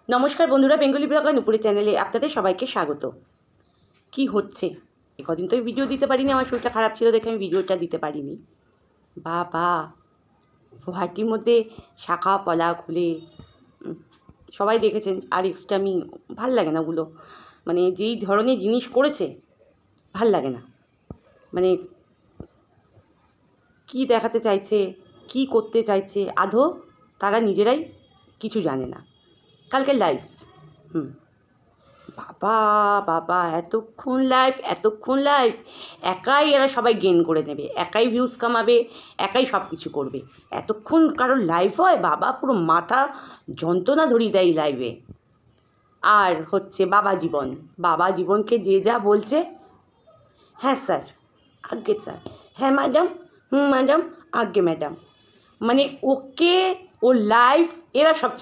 নমস্কার বন্ধুরা, Bengali blogger নুপুরের চ্যানেলে আপনাদের সবাইকে স্বাগত। কি হচ্ছে কদিন তো আমি ভিডিও দিতে পারিনি, আমার শরীরটা খারাপ ছিল দেখে আমি ভিডিওটা দিতে পারিনি। বাবা, ভাটির মধ্যে শাখা পলা খুলে সবাই দেখেছেন, আর এক্সট্রা আমি ভাল লাগে না ওগুলো, মানে যেই ধরনের জিনিস করেছে ভাল লাগে না। মানে কি দেখাতে চাইছে, কি করতে চাইছে আদৌ তারা নিজেরাই কিছু জানে না। কালকে লাইভ বাবা বাবা, এতক্ষণ লাইভ, একাই এরা সবাই গেন করে নেবে, একাই ভিউজ কামাবে, একাই সব কিছু করবে। এতক্ষণ কারোর লাইভ হয় বাবা, পুরো মাথা যন্ত্রণা ধরিয়ে দেয় লাইভে। আর হচ্ছে বাবা জীবনকে যে যা বলছে, হ্যাঁ স্যার, আজ্ঞে স্যার, হ্যাঁ ম্যাডাম, ম্যাডাম, আজ্ঞে ম্যাডাম, মানে ওকে ও লাইভ এরা সব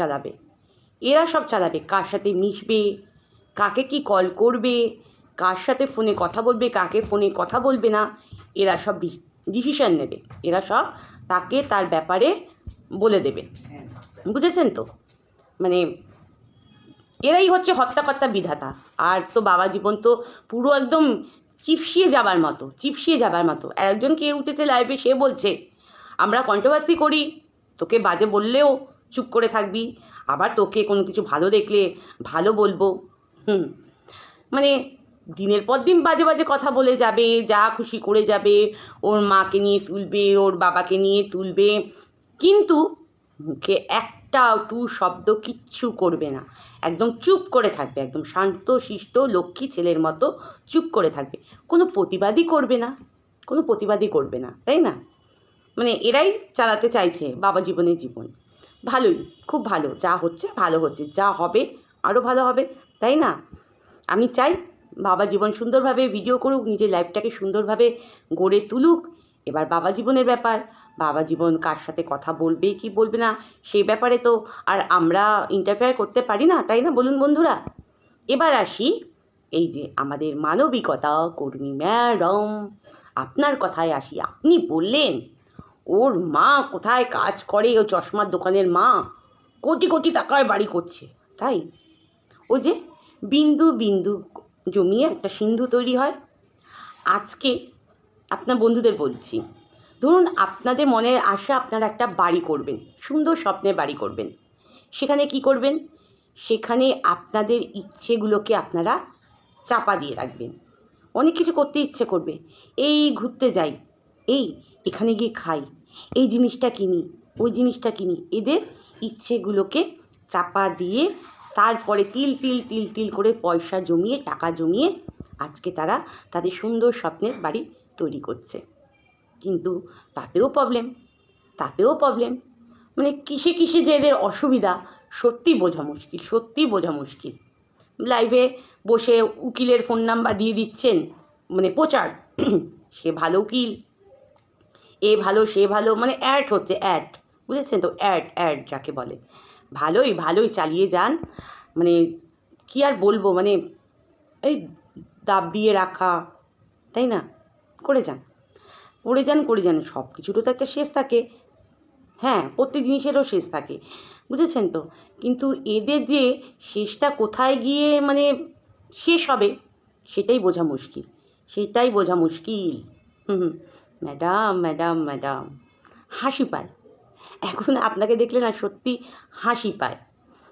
চালাবে, কার সাথে মিশবে, কাকে কি কল করবে, কার সাথে ফোনে কথা বলবে, কাকে ফোনে কথা বলবে না, এরা সব ডিসিশান নেবে, এরা সব তাকে তার ব্যাপারে বলে দেবে। বুঝেছেন তো? মানে এরাই হচ্ছে হত্যাকর্তা বিধাতা। আর তো বাবা জীবন তো পুরো একদম চিপসিয়ে যাবার মতো। একজন কে উঠেছে লাইভে, সে বলছে আমরা কন্ট্রোভার্সি করি, তোকে বাজে বললেও চুপ করে থাকবি, আবার তোকে কোনো কিছু ভালো দেখলে ভালো বলবো। মানে দিনের পর দিন বাজে বাজে কথা বলে যাবে, যা খুশি করে যাবে, ওর মাকে নিয়ে তুলবে, ওর বাবাকে নিয়ে তুলবে, কিন্তু মুখে একটা টু শব্দ কিচ্ছু করবে না, একদম চুপ করে থাকবে, একদম শান্ত শিষ্ট লক্ষ্মী ছেলের মতো চুপ করে থাকবে, কোনো প্রতিবাদই করবে না, তাই না? মানে এরাই চালাতে চাইছে বাবা জীবনের জীবন। ভালোই, খুব ভালো, যা হচ্ছে ভালো হচ্ছে, যা হবে আরও ভালো হবে, তাই না? আমি চাই বাবা জীবন সুন্দরভাবে ভিডিও করুক, নিজের লাইফটাকে সুন্দরভাবে গড়ে তুলুক। এবার বাবা জীবনের ব্যাপার, বাবা জীবন কার সাথে কথা বলবে কি বলবে না, সেই ব্যাপারে তো আর আমরা ইন্টারফেয়ার করতে পারি না, তাই না বলুন বন্ধুরা? এবার আসি এই যে আমাদের মানবিকতা কর্মী ম্যাডাম, আপনার কথায় আসি। আপনি বললেন ওর মা কোথায় কাজ করে, ও চশমার দোকানের মা কোটি কোটি টাকায় বাড়ি করছে, তাই? ও যে বিন্দু বিন্দু জমিয়ে একটা সিন্ধু তৈরি হয়। আজকে আপনার বন্ধুদের বলছি, ধরুন আপনাদের মনের আশা আপনারা একটা বাড়ি করবেন, সুন্দর স্বপ্নের বাড়ি করবেন। সেখানে কি করবেন? সেখানে আপনাদের ইচ্ছেগুলোকে আপনারা চাপা দিয়ে রাখবেন। অনেক কিছু করতে ইচ্ছে করবে, এই ঘুরতে যাই, এখানে গিয়ে খাই, এই জিনিসটা কিনি, ওই জিনিসটা কিনি, এদের ইচ্ছেগুলোকে চাপা দিয়ে তারপরে তিল তিল তিল তিল করে পয়সা জমিয়ে, টাকা জমিয়ে আজকে তারা তাদের সুন্দর স্বপ্নের বাড়ি তৈরি করছে। কিন্তু তাতেও প্রবলেম, মানে কিসে যে এদের অসুবিধা সত্যি বোঝা মুশকিল। লাইভে বসে উকিলের ফোন নাম্বার দিয়ে দিচ্ছেন, মানে প্রচার সে ভালো উকিল, এ ভালো সে ভালো, মানে অ্যাড হচ্ছে, অ্যাড, বুঝেছেন তো? অ্যাড যাকে বলে। ভালোই চালিয়ে যান, মানে কি আর বলবো, মানে এই দাবিয়ে রাখা, তাই না? করে যান, সব কিছুরও তো একটা শেষ থাকে। হ্যাঁ, প্রত্যেক জিনিসেরও শেষ থাকে, বুঝেছেন তো? কিন্তু এদের যে শেষটা কোথায় গিয়ে মানে শেষ হবে সেটাই বোঝা মুশকিল। ম্যাডাম, হাসি পায় এখন আপনাকে দেখলে, না সত্যি হাসি পায়।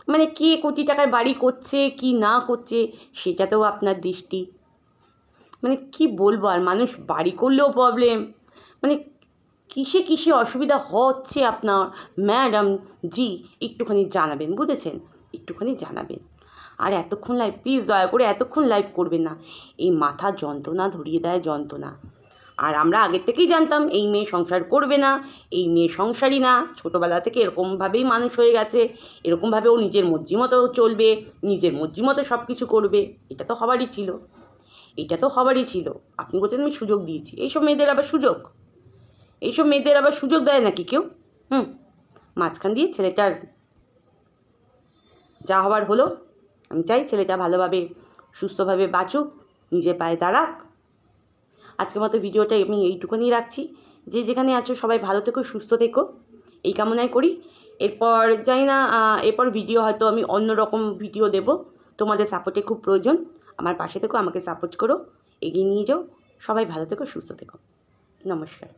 মানে কে কোটি টাকার বাড়ি করছে কি না করছে সেটাতেও আপনার দৃষ্টি, মানে কি বলবো আর, মানুষ বাড়ি করলেও প্রবলেম, মানে কিসে অসুবিধা হচ্ছে আপনার ম্যাডাম জি, একটুখানি জানাবেন, বুঝেছেন? একটুখানি জানাবেন। আর এতক্ষণ লাইভ, প্লিজ দয়া করে এতক্ষণ লাইভ করবেন না, এই মাথা যন্ত্রণা ধরিয়ে দেয় যন্ত্রণা। আর আমরা আগের থেকেই জানতাম এই মেয়ে সংসার করবে না, এই মেয়ে সংসারই না, ছোটোবেলা থেকে এরকমভাবেই মানুষ হয়ে গেছে, এরকমভাবে ও নিজের মর্জি মতো চলবে, নিজের মর্জি মতো সব কিছু করবে, এটা তো হবারই ছিল। আপনি বলছেন আমি সুযোগ দিয়েছি, এইসব মেয়েদের আবার সুযোগ দেয় নাকি কেউ? মাঝখান দিয়ে ছেলেটার যা হবার হলো। আমি চাই ছেলেটা ভালোভাবে সুস্থভাবে বাঁচুক, নিজের পায়ে দাঁড়াক। আজকের মতো ভিডিওটা আমি এইটুকুনি রাখছি। যে যেখানে আছো সবাই ভালো থেকো, সুস্থ থেকো, এই কামনাই করি। এরপর জানি না, এরপর ভিডিও হয়তো আমি অন্য রকম ভিডিও দেব। তোমাদের সাপোর্টে খুব প্রয়োজন। আমার পাশে থেকো, আমাকে সাপোর্ট করো, এগিয়ে নিয়ে যাও। সবাই ভালো থেকো, সুস্থ থেকো। নমস্কার।